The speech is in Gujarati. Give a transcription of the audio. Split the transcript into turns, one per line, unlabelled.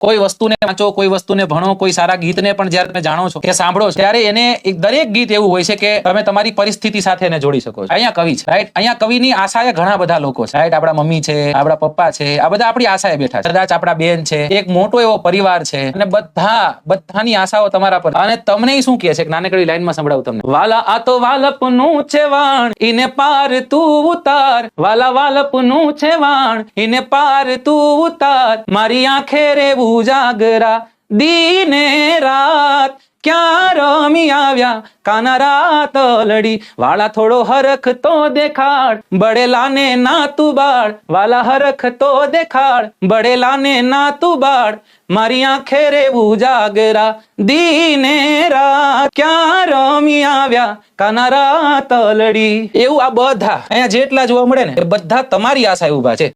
કોઈ વસ્તુને વાંચો, કોઈ વસ્તુને ભણો, કોઈ સારા ગીતને પણ જ્યારે તમે જાણો છો કે સાંભળો છો ત્યારે એને દરેક ગીત એવું હોય છે કે તમે તમારી પરિસ્થિતિ સાથે એને જોડી શકો છો. અહીંયા કવિ છે, રાઈટ? અહીંયા કવિની આશાએ ઘણા બધા લોકો છે, રાઈટ? આપણા મમ્મી છે, આપણા પપ્પા છે, આ બધા આપણી આશાએ બેઠા છે. કદાચ આપણા બેન છે, એક મોટો એવો પરિવાર છે અને બધાની આશાઓ તમારા પર. અને તમને શું કહે છે? નાનકડી લાઈનમાં સંભળાવું તમને. વાલા આ તો વાલપનું છે વાણ, ઈને પાર તું ઉતાર. વાલા વાલપનું છે વાણ, ઈને પાર તું ઉતાર. મારી આંખે રેવું જાગરા દીને રાત, ક્યાં રમી આવ્યા કાના રાત લડી. વાલા થોડો હરખ તો દેખાડ, બળેલાને ના તું બાળ. વાલા હરખ તો દેખાડ, બળેલાને ના તું બાળ. મારી આંખે રેવું જાગરા દીને રાત, ક્યાં રમી આવ્યા કાના રાત લડી. એવું આ બધા અહીંયા જેટલા જોવા મળે ને એ બધા તમારી આશાએ ઉભા છે.